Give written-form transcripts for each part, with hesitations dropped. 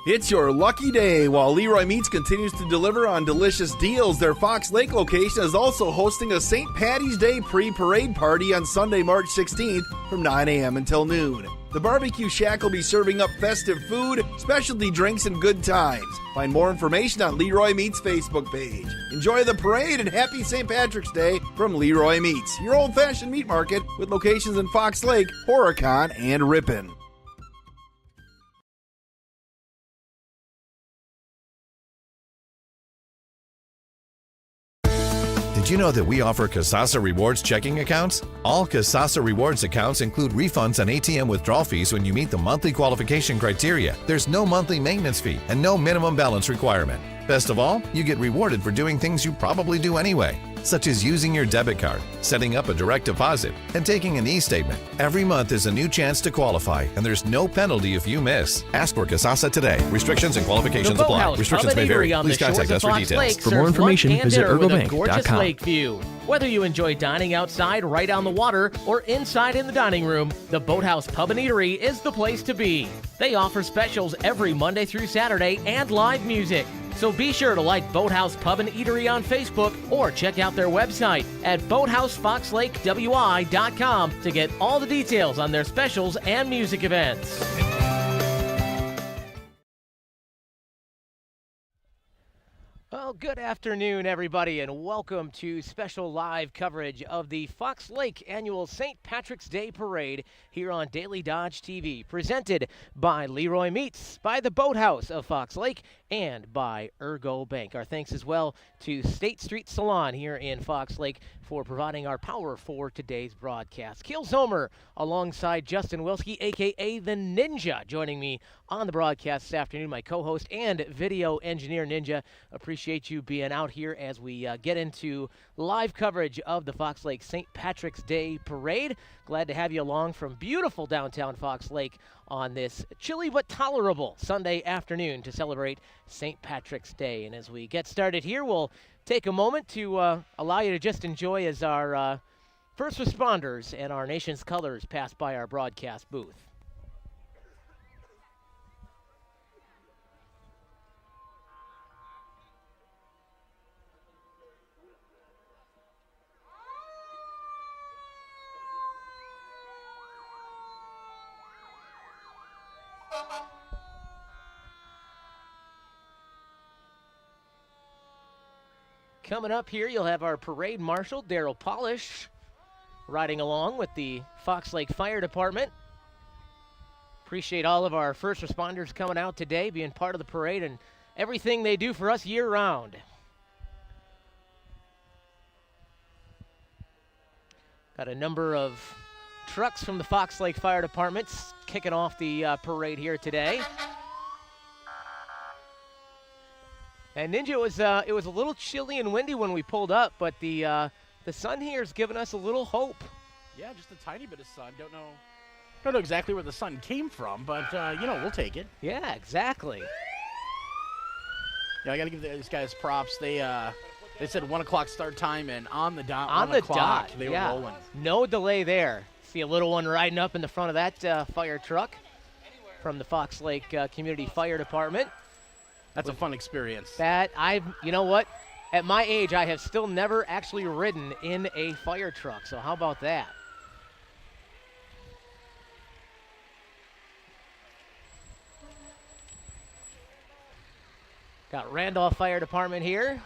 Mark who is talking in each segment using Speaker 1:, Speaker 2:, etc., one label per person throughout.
Speaker 1: It's your lucky day. While Leroy Meats continues to deliver on delicious deals, their Fox Lake location is also hosting a St. Patty's Day pre-parade party on Sunday, March 16th from 9 a.m. until noon. The Barbecue Shack will be serving up festive food, specialty drinks, and good times. Find more information on Leroy Meats' Facebook page. Enjoy the parade and happy St. Patrick's Day from Leroy Meats, your old-fashioned meat market with locations in Fox Lake, Horicon, and Ripon.
Speaker 2: Did you know that we offer Kasasa Rewards checking accounts? All Kasasa Rewards accounts include refunds on ATM withdrawal fees when you meet the monthly qualification criteria. There's no monthly maintenance fee and no minimum balance requirement. Best of all, you get rewarded for doing things you probably do anyway, such as using your debit card, setting up a direct deposit, and taking an e-statement. Every month is a new chance to qualify, and there's no penalty if you miss. Ask for Kasasa today. Restrictions and qualifications apply. Restrictions may vary. Please contact us for details.
Speaker 3: For more information, visit ergobank.com.
Speaker 4: Lake view. Whether you enjoy dining outside right on the water or inside in the dining room, the Boathouse Pub and Eatery is the place to be. They offer specials every Monday through Saturday and live music. So be sure to like Boathouse Pub and Eatery on Facebook or check out their website at boathousefoxlakewi.com to get all the details on their specials and music events. Well, good afternoon, everybody, and welcome to special live coverage of the Fox Lake Annual St. Patrick's Day Parade here on Daily Dodge TV, presented by Leroy Meats, by the Boathouse of Fox Lake, and by Ergo Bank. Our thanks as well to State Street Salon here in Fox Lake for providing our power for today's broadcast. Keel Zomer alongside Justin Wilski, a.k.a. the Ninja, joining me on the broadcast this afternoon, my co-host and video engineer Ninja. Appreciate you being out here as we get into live coverage of the Fox Lake St. Patrick's Day Parade. Glad to have you along from beautiful downtown Fox Lake on this chilly but tolerable Sunday afternoon to celebrate St. Patrick's Day. And as we get started here, we'll take a moment to allow you to just enjoy as our first responders and our nation's colors pass by our broadcast booth. Coming up here, you'll have our parade marshal, Daryl Polish, riding along with the Fox Lake Fire Department. Appreciate all of our first responders coming out today, being part of the parade, and everything they do for us year-round. Got a number of trucks from the Fox Lake Fire Department kicking off the parade here today. And Ninja, it was a little chilly and windy when we pulled up, but the sun here has given us a little hope.
Speaker 5: Yeah, just a tiny bit of sun. Don't know exactly where the sun came from, but we'll take it.
Speaker 4: Yeah, exactly.
Speaker 5: Yeah, I got to give these guys props. They said 1 o'clock start time, and on the dot.
Speaker 4: On the dot,
Speaker 5: they were rolling.
Speaker 4: No delay there. See a little one riding up in the front of that fire truck from the Fox Lake Community Fire Department.
Speaker 5: That's a fun experience.
Speaker 4: You know what? At my age, I have still never actually ridden in a fire truck. So how about that? Got Randolph Fire Department here.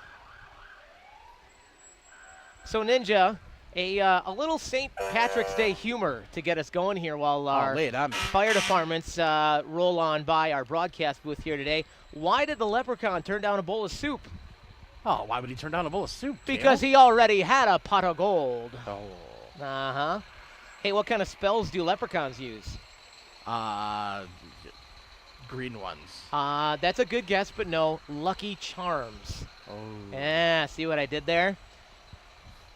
Speaker 4: So Ninja, a little St. Patrick's Day humor to get us going here while our fire departments roll on by our broadcast booth here today. Why did the leprechaun turn down a bowl of soup?
Speaker 5: Oh, why would he turn down a bowl of soup, Dale?
Speaker 4: Because he already had a pot of gold.
Speaker 5: Oh.
Speaker 4: Uh-huh. Hey, what kind of spells do leprechauns use?
Speaker 5: Green ones.
Speaker 4: That's a good guess, but no. Lucky Charms.
Speaker 5: Oh.
Speaker 4: Yeah, see what I did there?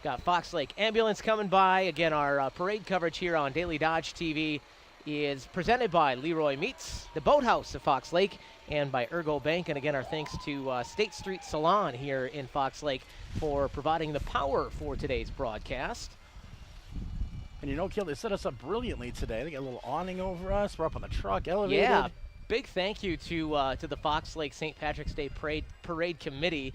Speaker 4: Got Fox Lake Ambulance coming by. Again, our parade coverage here on Daily Dodge TV is presented by Leroy Meats, the Boathouse of Fox Lake, and by Ergo Bank. And again, our thanks to State Street Salon here in Fox Lake for providing the power for today's broadcast.
Speaker 5: And Keel, they set us up brilliantly today. They got a little awning over us. We're up on the truck, elevated.
Speaker 4: Yeah, big thank you to the Fox Lake St. Patrick's Day Parade Committee,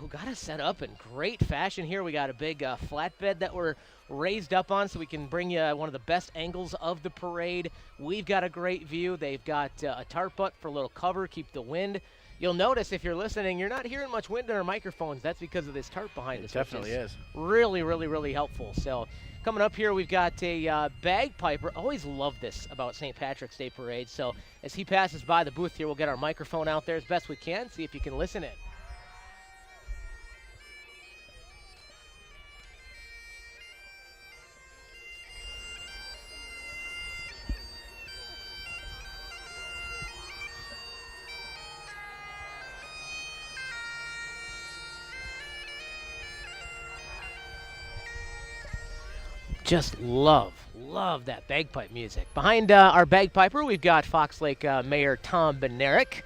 Speaker 4: who got us set up in great fashion here. We got a big flatbed that we're raised up on so we can bring you one of the best angles of the parade. We've got a great view. They've got a tarp butt for a little cover, keep the wind. You'll notice if you're listening, you're not hearing much wind in our microphones. That's because of this tarp behind us.
Speaker 5: It definitely is.
Speaker 4: Really, really, really helpful. So coming up here, we've got a bagpiper. Always love this about St. Patrick's Day Parade. So as he passes by the booth here, we'll get our microphone out there as best we can, see if you can listen in. Just love that bagpipe music. Behind our bagpiper, we've got Fox Lake Mayor Tom Benerick.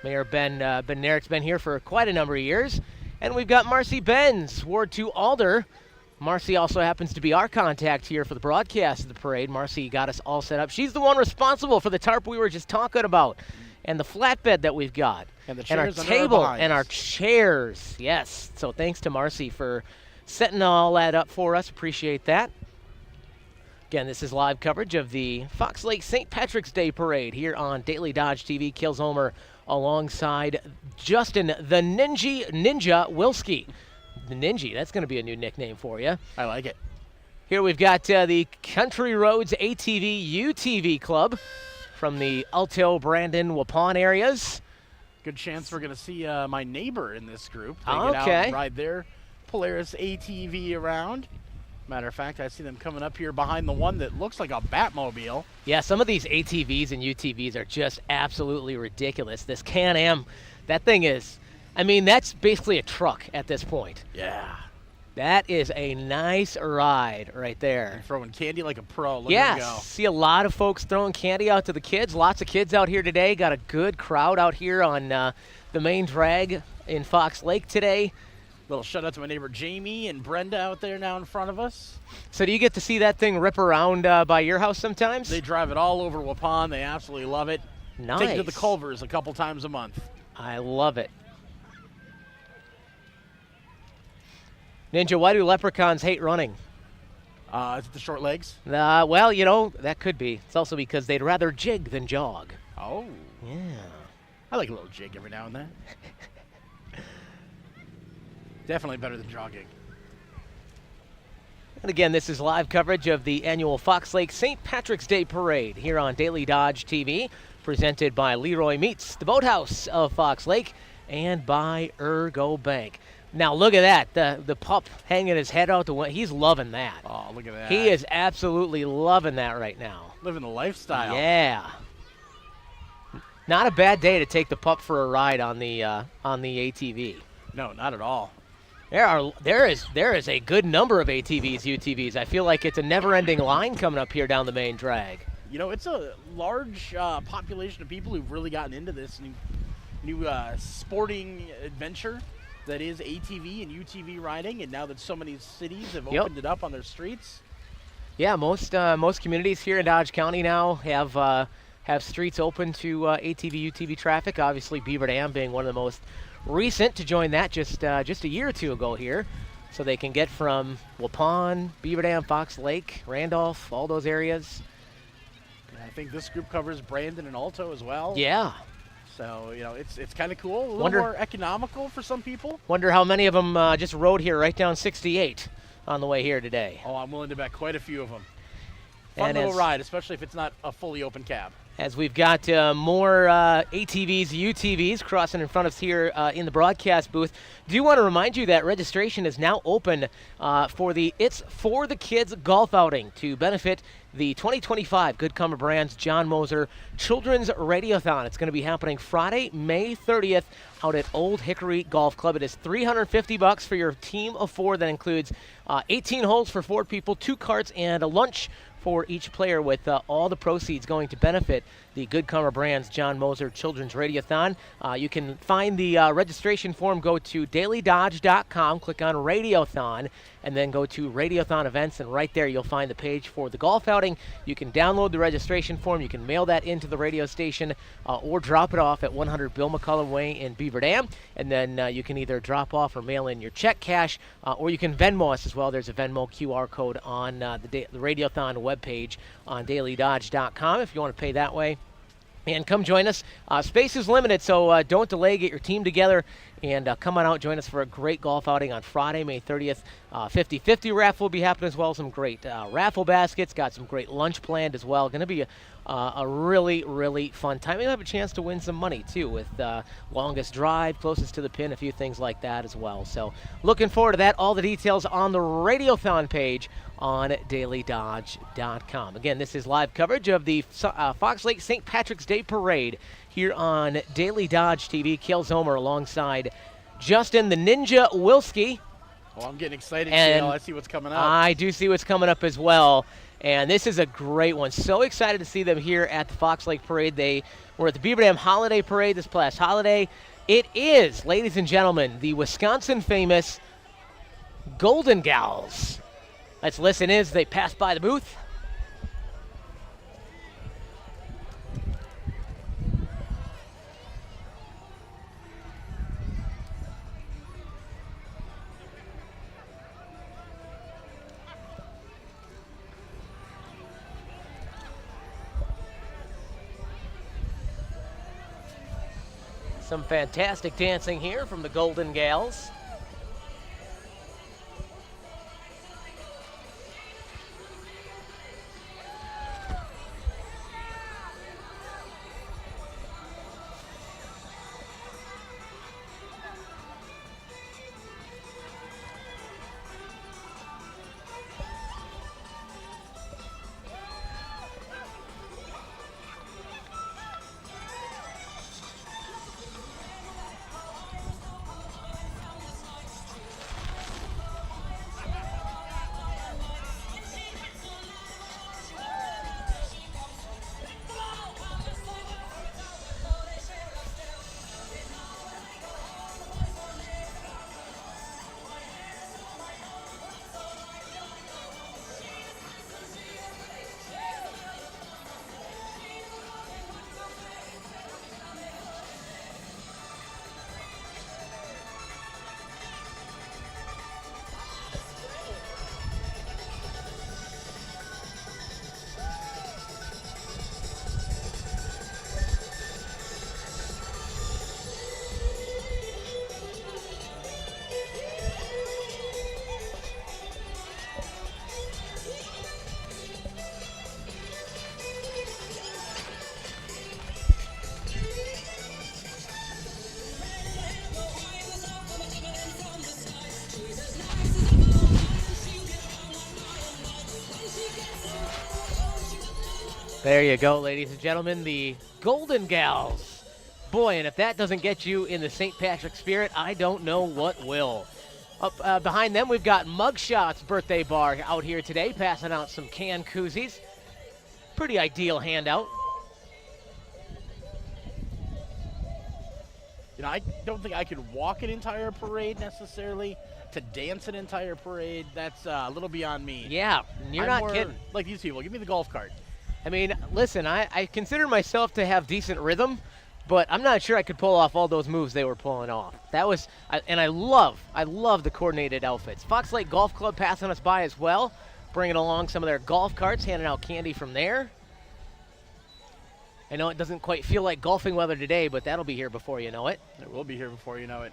Speaker 4: Mayor Benerick's been here for quite a number of years. And we've got Marcy Benz, Ward 2 Alder. Marcy also happens to be our contact here for the broadcast of the parade. Marcy got us all set up. She's the one responsible for the tarp we were just talking about, and the flatbed that we've got,
Speaker 5: and the chairs,
Speaker 4: and our table, and our chairs. Yes. So thanks to Marcy for setting all that up for us. Appreciate that. Again, this is live coverage of the Fox Lake St. Patrick's Day Parade here on Daily Dodge TV. Kills Homer alongside Justin the Ninja Wilski. The Ninja, that's going to be a new nickname for you.
Speaker 5: I like it.
Speaker 4: Here we've got the Country Roads ATV UTV Club from the Alto, Brandon, Waupun areas.
Speaker 5: Good chance we're going to see my neighbor in this group. They
Speaker 4: get
Speaker 5: out and ride their Polaris ATV around. Matter of fact, I see them coming up here behind the one that looks like a Batmobile.
Speaker 4: Yeah, some of these ATVs and UTVs are just absolutely ridiculous. This Can-Am, that thing is, I mean, that's basically a truck at this point.
Speaker 5: Yeah.
Speaker 4: That is a nice ride right there.
Speaker 5: You're throwing candy like a pro. Look at him go.
Speaker 4: See a lot of folks throwing candy out to the kids. Lots of kids out here today. Got a good crowd out here on the main drag in Fox Lake today.
Speaker 5: Little shout out to my neighbor Jamie and Brenda out there now in front of us.
Speaker 4: So do you get to see that thing rip around by your house sometimes?
Speaker 5: They drive it all over Waupun. They absolutely love it.
Speaker 4: Nice.
Speaker 5: Take it to the Culvers a couple times a month.
Speaker 4: I love it. Ninja, why do leprechauns hate running?
Speaker 5: Is it the short legs?
Speaker 4: Well, you know, that could be. It's also because they'd rather jig than jog.
Speaker 5: Oh.
Speaker 4: Yeah.
Speaker 5: I like a little jig every now and then. Definitely better than jogging.
Speaker 4: And again, this is live coverage of the annual Fox Lake St. Patrick's Day Parade here on Daily Dodge TV, presented by Leroy Meats, the Boathouse of Fox Lake, and by Ergo Bank. Now look at that, the pup hanging his head out the window. He's loving that.
Speaker 5: Oh, look at that.
Speaker 4: He is absolutely loving that right now.
Speaker 5: Living the lifestyle.
Speaker 4: Yeah. Not a bad day to take the pup for a ride on the ATV.
Speaker 5: No, not at all.
Speaker 4: There is a good number of ATVs, UTVs. I feel like it's a never-ending line coming up here down the main drag.
Speaker 5: You know, it's a large population of people who've really gotten into this new sporting adventure that is ATV and UTV riding, and now that so many cities have opened it up on their streets.
Speaker 4: Yeah, most communities here in Dodge County now have streets open to ATV, UTV traffic. Obviously, Beaver Dam being one of the most recent to join that just a year or two ago here. So they can get from Waupun, Beaver Dam, Fox Lake, Randolph, all those areas.
Speaker 5: I think this group covers Brandon and Alto as well.
Speaker 4: Yeah.
Speaker 5: So, you know, it's kind of cool. A little more economical for some people.
Speaker 4: Wonder how many of them just rode here right down 68 on the way here today.
Speaker 5: Oh, I'm willing to bet quite a few of them. Fun little ride, especially if it's not a fully open cab.
Speaker 4: As we've got more ATVs, UTVs crossing in front of us here in the broadcast booth. Do want to remind you that registration is now open for the It's For the Kids golf outing to benefit the 2025 Good Comer Brands John Moser Children's Radiothon. It's going to be happening Friday, May 30th out at Old Hickory Golf Club. It is $350 for your team of four. That includes 18 holes for 4 people, 2 carts, and a lunch for each player, with all the proceeds going to benefit the Good Karma Brands John Moser Children's Radiothon. You can find the registration form. Go to dailydodge.com, click on Radiothon, and then go to Radiothon events, and right there you'll find the page for the golf outing. You can download the registration form. You can mail that into the radio station or drop it off at 100 Bill McCullum Way in Beaver Dam, and then you can either drop off or mail in your check cash, or you can Venmo us as well. There's a Venmo QR code on the Radiothon webpage on dailydodge.com if you want to pay that way. And come join us. Space is limited, so don't delay. Get your team together and come on out. Join us for a great golf outing on Friday, May 30th. 50-50 raffle will be happening as well. Some great raffle baskets. Got some great lunch planned as well. Going to be a really, really fun time. You'll have a chance to win some money, too, with longest drive, closest to the pin, a few things like that as well. So looking forward to that. All the details on the Radiothon page on dailydodge.com. Again, this is live coverage of the Fox Lake St. Patrick's Day Parade here on Daily Dodge TV. Kale Zomer alongside Justin the Ninja Wilski.
Speaker 5: Well, I'm getting excited, Kale. I see what's coming up.
Speaker 4: I do see what's coming up as well. And this is a great one. So excited to see them here at the Fox Lake Parade. They were at the Beaver Dam Holiday Parade this past holiday. It is, ladies and gentlemen, the Wisconsin famous Golden Gals. Let's listen as they pass by the booth. Some fantastic dancing here from the Golden Gals. There you go, ladies and gentlemen, the Golden Gals. Boy, and if that doesn't get you in the St. Patrick spirit, I don't know what will. Up behind them, we've got Mugshot's birthday bar out here today, passing out some canned koozies. Pretty ideal handout.
Speaker 5: You know, I don't think I could walk an entire parade necessarily. To dance an entire parade, that's a little beyond me.
Speaker 4: Yeah, you're
Speaker 5: I'm
Speaker 4: not kidding.
Speaker 5: Like these people, give me the golf cart.
Speaker 4: I mean, listen, I consider myself to have decent rhythm, but I'm not sure I could pull off all those moves they were pulling off. That was, and I love the coordinated outfits. Fox Lake Golf Club passing us by as well, bringing along some of their golf carts, handing out candy from there. I know it doesn't quite feel like golfing weather today, but that'll be here before you know it.
Speaker 5: It will be here before you know it.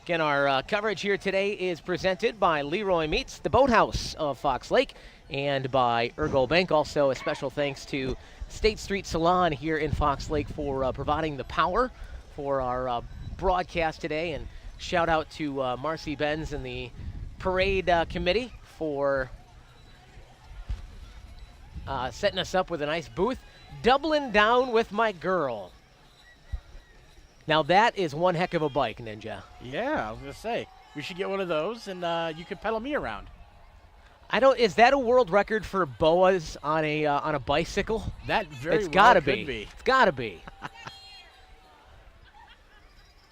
Speaker 4: Again, our coverage here today is presented by Leroy Meats, the Boathouse of Fox Lake, and by Ergo Bank. Also, a special thanks to State Street Salon here in Fox Lake for providing the power for our broadcast today. And shout out to Marcy Benz and the parade committee for setting us up with a nice booth. Doubling down with my girl. Now that is one heck of a bike, Ninja.
Speaker 5: Yeah, I was going to say, we should get one of those, and you could pedal me around.
Speaker 4: Is that a world record for boas on a bicycle?
Speaker 5: That very
Speaker 4: It's gotta
Speaker 5: well could be.
Speaker 4: It's gotta be.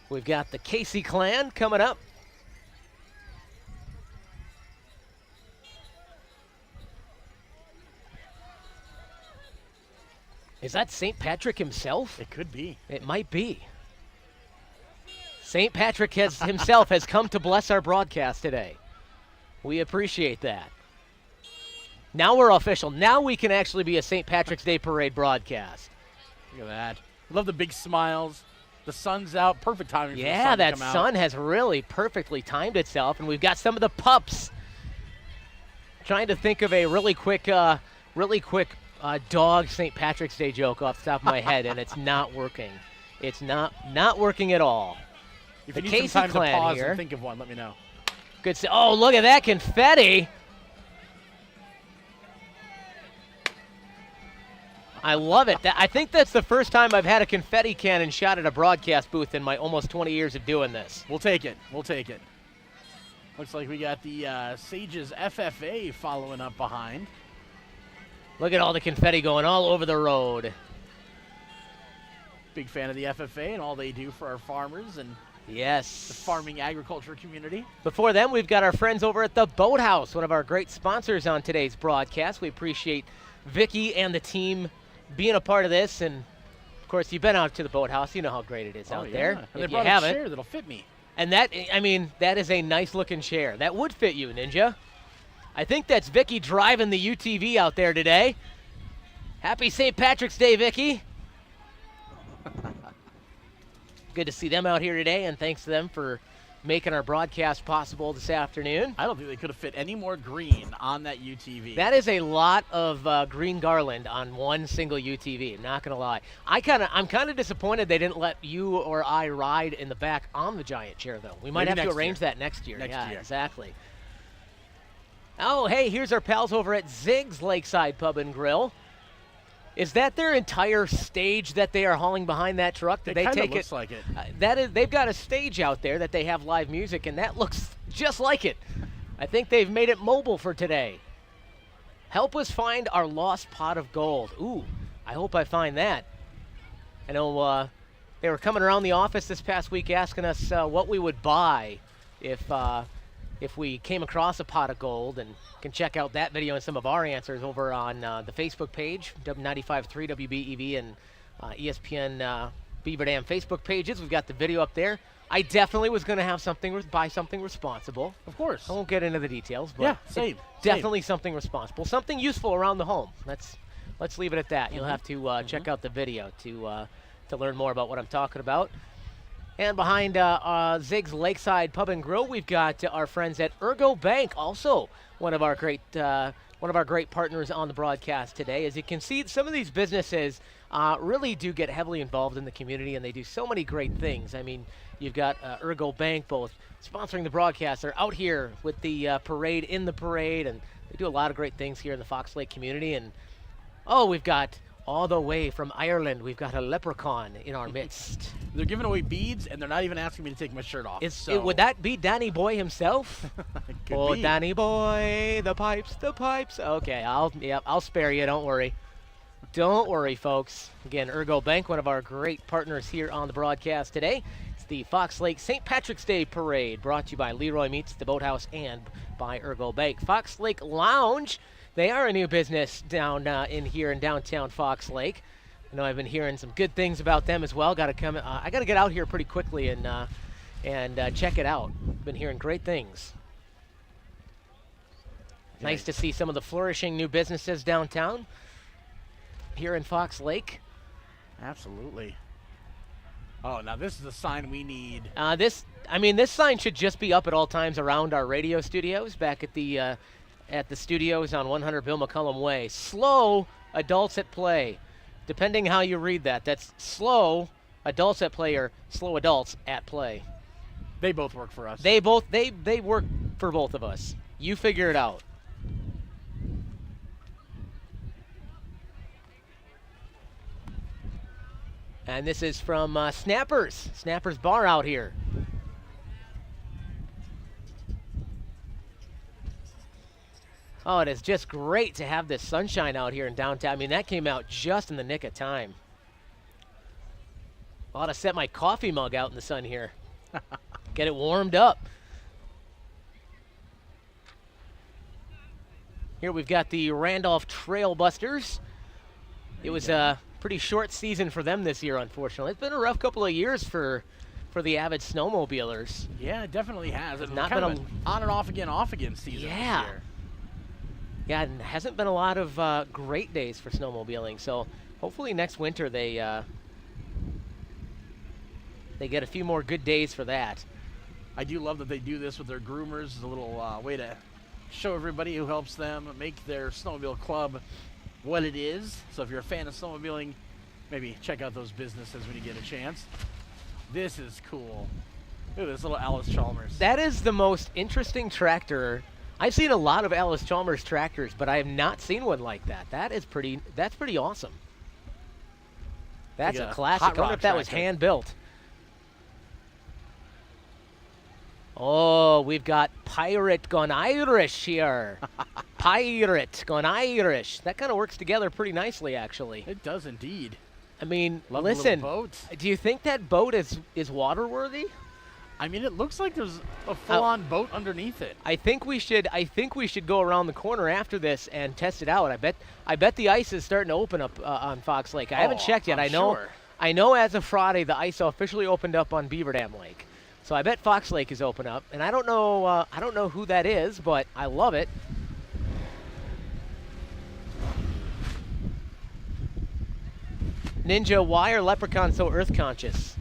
Speaker 4: We've got the Casey clan coming up. Is that St. Patrick himself?
Speaker 5: It could be.
Speaker 4: It might be. St. Patrick himself has come to bless our broadcast today. We appreciate that. Now we're official. Now we can actually be a St. Patrick's Day Parade broadcast.
Speaker 5: Look at that. Love the big smiles. The sun's out. Perfect timing for the sun
Speaker 4: Yeah,
Speaker 5: to
Speaker 4: that
Speaker 5: come out.
Speaker 4: sun has really perfectly timed itself, and we've got some of the pups. Trying to think of a really quick dog St. Patrick's Day joke off the top of my head, and it's not working. It's not working at all.
Speaker 5: If
Speaker 4: the
Speaker 5: you need
Speaker 4: Casey
Speaker 5: some time
Speaker 4: clan
Speaker 5: to pause
Speaker 4: here.
Speaker 5: and think of one, let me know.
Speaker 4: Good. Oh, look at that confetti. I love it. I think that's the first time I've had a confetti cannon shot at a broadcast booth in my almost 20 years of doing this.
Speaker 5: We'll take it. We'll take it. Looks like we got the Sages FFA following up behind.
Speaker 4: Look at all the confetti going all over the road.
Speaker 5: Big fan of the FFA and all they do for our farmers and
Speaker 4: yes,
Speaker 5: the farming agriculture community.
Speaker 4: Before them, we've got our friends over at the Boathouse, one of our great sponsors on today's broadcast. We appreciate Vicky and the team being a part of this. And, of course, you've been out to the Boathouse. You know how great it is out there.
Speaker 5: And
Speaker 4: if
Speaker 5: they
Speaker 4: you
Speaker 5: brought
Speaker 4: haven't.
Speaker 5: a chair that'll fit me.
Speaker 4: And that is a nice-looking chair. That would fit you, Ninja. I think that's Vicky driving the UTV out there today. Happy St. Patrick's Day, Vicky. Good to see them out here today, and thanks to them for making our broadcast possible this afternoon.
Speaker 5: I don't think they could have fit any more green on that UTV.
Speaker 4: That is a lot of green garland on one single UTV. I'm not going to lie. I'm kind of disappointed they didn't let you or I ride in the back on the giant chair, though. We might
Speaker 5: Maybe
Speaker 4: have to
Speaker 5: next
Speaker 4: arrange
Speaker 5: year.
Speaker 4: that next year.
Speaker 5: Next
Speaker 4: yeah,
Speaker 5: year.
Speaker 4: Exactly. Oh, hey, here's our pals over at Zig's Lakeside Pub and Grill. Is that their entire stage that they are hauling behind that truck? Did
Speaker 5: It
Speaker 4: they
Speaker 5: kinda
Speaker 4: take
Speaker 5: looks like it.
Speaker 4: They've got a stage out there that they have live music, and that looks just like it. I think they've made it mobile for today. Help us find our lost pot of gold. Ooh, I hope I find that. I know they were coming around the office this past week asking us what we would buy if we came across a pot of gold, and can check out that video and some of our answers over on the Facebook page, W95.3 WBEV and ESPN Beaver Dam Facebook pages. We've got the video up there. I definitely was going to have buy something responsible.
Speaker 5: Of course.
Speaker 4: I won't get into the details, but
Speaker 5: Yeah, same.
Speaker 4: definitely something responsible, something useful around the home. Let's leave it at that. You'll have to check out the video to learn more about what I'm talking about. And behind Zig's Lakeside Pub and Grill, we've got our friends at Ergo Bank, also one of our great partners on the broadcast today. As you can see, some of these businesses really do get heavily involved in the community, and they do so many great things. I mean, you've got Ergo Bank both sponsoring the broadcast. They're out here with the parade, in the parade, and they do a lot of great things here in the Fox Lake community. And we've got all the way from Ireland, we've got a leprechaun in our midst.
Speaker 5: They're giving away beads, and they're not even asking me to take my shirt off.
Speaker 4: Would that be Danny Boy himself?
Speaker 5: Could be.
Speaker 4: Danny Boy, the pipes. Okay, I'll spare you. Don't worry. Don't worry, folks. Again, Ergo Bank, one of our great partners here on the broadcast today. It's the Fox Lake St. Patrick's Day Parade, brought to you by Leroy Meats, the Boathouse, and by Ergo Bank. Fox Lake Lounge. They are a new business down in here in downtown Fox Lake. I know I've been hearing some good things about them as well. I got to get out here pretty quickly and check it out. Been hearing great things. Nice to see some of the flourishing new businesses downtown here in Fox Lake.
Speaker 5: Absolutely. Oh, now this is a sign we need.
Speaker 4: This sign should just be up at all times around our radio studios back at the studios on 100 Bill McCullum Way. Slow adults at play. Depending how you read that. That's slow adults at play or slow adults at play.
Speaker 5: They both work for us.
Speaker 4: They work for both of us. You figure it out. And this is from Snappers Bar out here. Oh, it is just great to have this sunshine out here in downtown. I mean, that came out just in the nick of time. I ought to set my coffee mug out in the sun here. Get it warmed up. Here we've got the Randolph Trailbusters. It was a pretty short season for them this year, unfortunately. It's been a rough couple of years for the avid snowmobilers.
Speaker 5: Yeah, it definitely has. It's
Speaker 4: not
Speaker 5: kind
Speaker 4: been
Speaker 5: of an on and off again season this year.
Speaker 4: Yeah, and hasn't been a lot of great days for snowmobiling. So hopefully next winter they get a few more good days for that.
Speaker 5: I do love that they do this with their groomers. It's a little way to show everybody who helps them make their snowmobile club what it is. So if you're a fan of snowmobiling, maybe check out those businesses when you get a chance. This is cool. Look at this little Alice Chalmers.
Speaker 4: That is the most interesting tractor. I've seen a lot of Alice Chalmers tractors, but I have not seen one like that. That's pretty awesome. That's
Speaker 5: like
Speaker 4: a classic. I wonder if that was hand built. Oh, we've got Pirate gone Irish here. Pirate gone Irish. That kind of works together pretty nicely, actually.
Speaker 5: It does indeed.
Speaker 4: I mean,
Speaker 5: Love
Speaker 4: listen,
Speaker 5: the little boat.
Speaker 4: Do you think that boat is waterworthy?
Speaker 5: I mean, it looks like there's a full-on boat underneath it.
Speaker 4: I think we should go around the corner after this and test it out. I bet the ice is starting to open up on Fox Lake. I haven't checked yet. I know as of Friday the ice officially opened up on Beaver Dam Lake. So I bet Fox Lake is open up, and I don't know who that is, but I love it. Ninja, why are leprechauns so earth conscious?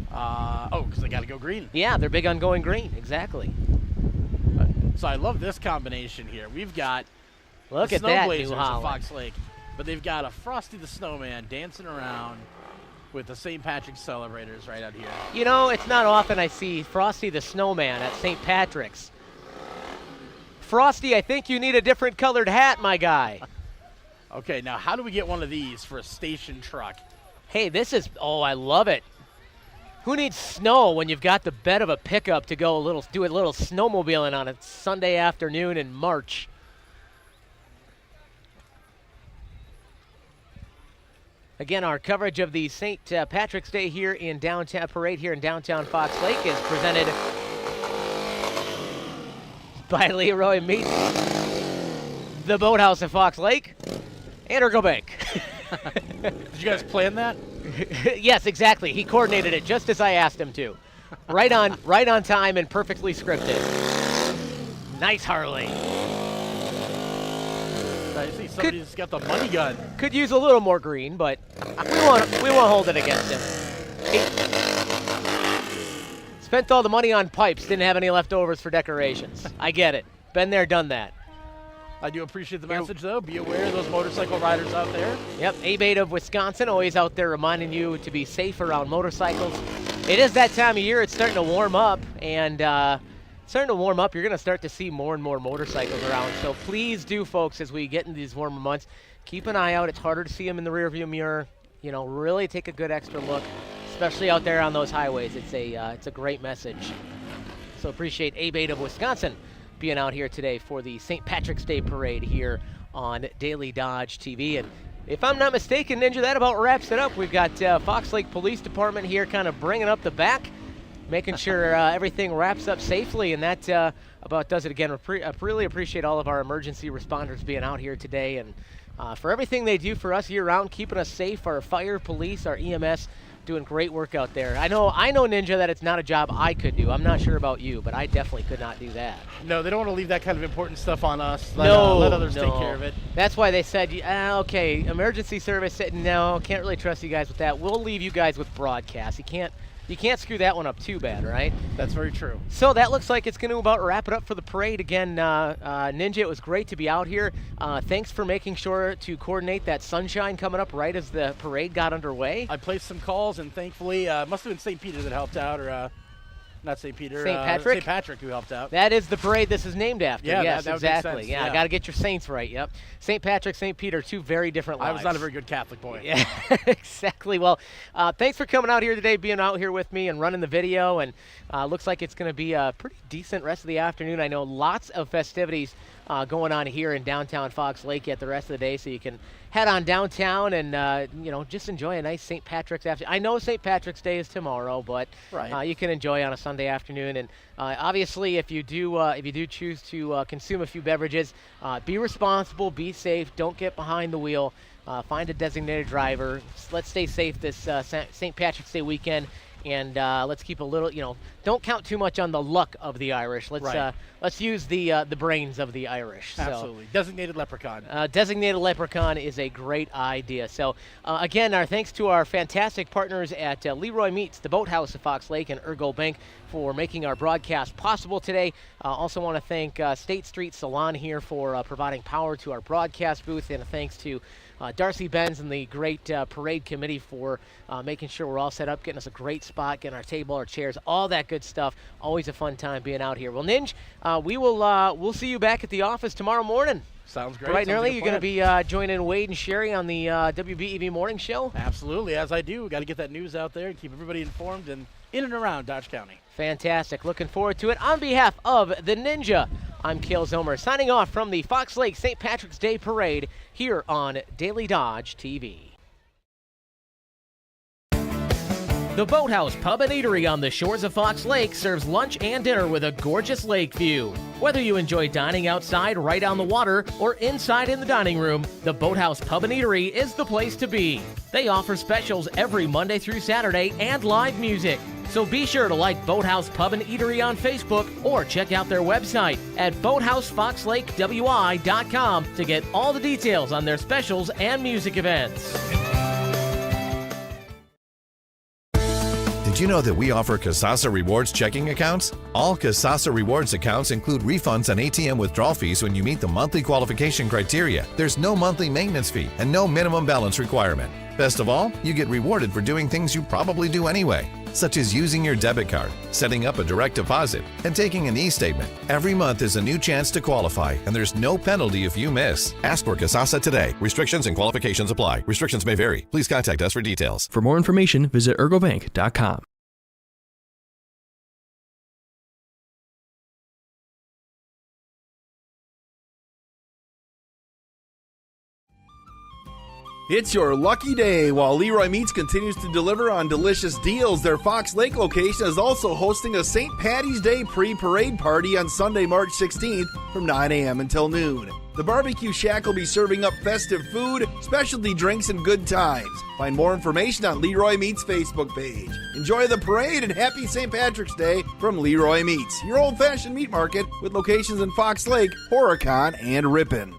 Speaker 5: Because they got to go green.
Speaker 4: Yeah, they're big on going green, exactly.
Speaker 5: So I love this combination here. We've got
Speaker 4: Look
Speaker 5: the
Speaker 4: at that,
Speaker 5: Snowblazers
Speaker 4: New
Speaker 5: at
Speaker 4: Holland.
Speaker 5: Fox Lake, but they've got a Frosty the Snowman dancing around with the St. Patrick's celebrators right out here.
Speaker 4: You know, it's not often I see Frosty the Snowman at St. Patrick's. Frosty, I think you need a different colored hat, my guy.
Speaker 5: Okay, now how do we get one of these for a station truck?
Speaker 4: Hey, I love it. Who needs snow when you've got the bed of a pickup to go do a little snowmobiling on a Sunday afternoon in March? Again, our coverage of the St. Patrick's Day here in downtown parade here in downtown Fox Lake is presented by Leroy Meats, the Boathouse of Fox Lake, and Ergo Bank.
Speaker 5: Did you guys plan that?
Speaker 4: Yes, exactly. He coordinated it just as I asked him to. Right on time and perfectly scripted. Nice, Harley.
Speaker 5: I see somebody's got the money gun.
Speaker 4: Could use a little more green, but we won't hold it against him. He spent all the money on pipes, didn't have any leftovers for decorations. I get it. Been there, done that.
Speaker 5: I do appreciate the message, though. Be aware of those motorcycle riders out there.
Speaker 4: Yep, Abe of Wisconsin, always out there reminding you to be safe around motorcycles. It is that time of year. It's starting to warm up, and you're going to start to see more and more motorcycles around. So please do, folks, as we get into these warmer months, keep an eye out. It's harder to see them in the rearview mirror. You know, really take a good extra look, especially out there on those highways. It's a great message. So appreciate Abe of Wisconsin being out here today for the St. Patrick's Day Parade here on Daily Dodge TV. And if I'm not mistaken, Ninja, that about wraps it up. We've got Fox Lake Police Department here kind of bringing up the back, making sure everything wraps up safely, and that about does it again. I really appreciate all of our emergency responders being out here today and for everything they do for us year-round, keeping us safe, our fire, police, our EMS, doing great work out there. I know, Ninja, that it's not a job I could do. I'm not sure about you, but I definitely could not do that.
Speaker 5: No, they don't want to leave that kind of important stuff on us.
Speaker 4: Let
Speaker 5: others take care of it.
Speaker 4: That's why they said, okay, emergency service said, no, can't really trust you guys with that. We'll leave you guys with broadcast. You can't screw that one up too bad, right?
Speaker 5: That's very true.
Speaker 4: So that looks like it's going to about wrap it up for the parade. Again, Ninja, it was great to be out here. Thanks for making sure to coordinate that sunshine coming up right as the parade got underway.
Speaker 5: I placed some calls, and thankfully, must have been St. Peter that helped out, or Not St. Peter.
Speaker 4: St. Patrick?
Speaker 5: St. Patrick, who helped out.
Speaker 4: That is the parade this is named after.
Speaker 5: Yeah,
Speaker 4: yes,
Speaker 5: that would make
Speaker 4: exactly.
Speaker 5: sense.
Speaker 4: Yeah,
Speaker 5: Yeah.
Speaker 4: got to get your saints right. Yep. St. Patrick, St. Peter, two very different lives.
Speaker 5: I was not a very good Catholic boy.
Speaker 4: Yeah, exactly. Well, thanks for coming out here today, being out here with me and running the video. And looks like it's going to be a pretty decent rest of the afternoon. I know lots of festivities going on here in downtown Fox Lake yet the rest of the day, so you can head on downtown and just enjoy a nice St. Patrick's afternoon. I know St. Patrick's Day is tomorrow, but you can enjoy on a Sunday afternoon. And obviously, if you do choose to consume a few beverages, be responsible, be safe, don't get behind the wheel. Find a designated driver. Let's stay safe this St. Patrick's Day weekend. And let's keep a little, don't count too much on the luck of the Irish. Let's use the brains of the Irish.
Speaker 5: Absolutely. Designated leprechaun.
Speaker 4: Designated leprechaun is a great idea. So again, our thanks to our fantastic partners at Leroy Meats, the Boathouse of Fox Lake, and Ergo Bank for making our broadcast possible today. Also want to thank State Street Salon here for providing power to our broadcast booth, and thanks to Darcy Benz and the great parade committee for making sure we're all set up, getting us a great spot, getting our table, our chairs, all that good stuff. Always a fun time being out here. Well, Ninj, we'll see you back at the office tomorrow morning.
Speaker 5: Sounds great.
Speaker 4: Bright and early, you're going to be joining Wade and Sherry on the WBEV Morning Show?
Speaker 5: Absolutely, as I do. We've got to get that news out there and keep everybody informed and in and around Dodge County.
Speaker 4: Fantastic. Looking forward to it. On behalf of the Ninja, I'm Cale Zomer, signing off from the Fox Lake St. Patrick's Day Parade here on Daily Dodge TV. The Boathouse Pub and Eatery on the shores of Fox Lake serves lunch and dinner with a gorgeous lake view. Whether you enjoy dining outside right on the water or inside in the dining room, the Boathouse Pub and Eatery is the place to be. They offer specials every Monday through Saturday and live music. So be sure to like Boathouse Pub and Eatery on Facebook or check out their website at boathousefoxlakewi.com to get all the details on their specials and music events.
Speaker 2: Did you know that we offer Kasasa Rewards checking accounts? All Kasasa Rewards accounts include refunds on ATM withdrawal fees when you meet the monthly qualification criteria. There's no monthly maintenance fee and no minimum balance requirement. Best of all, you get rewarded for doing things you probably do anyway, such as using your debit card, setting up a direct deposit, and taking an e-statement. Every month is a new chance to qualify, and there's no penalty if you miss. Ask for Kasasa today. Restrictions and qualifications apply. Restrictions may vary. Please contact us for details.
Speaker 3: For more information, visit ergobank.com.
Speaker 1: It's your lucky day. While Leroy Meats continues to deliver on delicious deals, their Fox Lake location is also hosting a St. Patty's Day pre-parade party on Sunday, March 16th from 9 a.m. until noon. The Barbecue Shack will be serving up festive food, specialty drinks, and good times. Find more information on Leroy Meats' Facebook page. Enjoy the parade and happy St. Patrick's Day from Leroy Meats, your old-fashioned meat market with locations in Fox Lake, Horicon, and Ripon.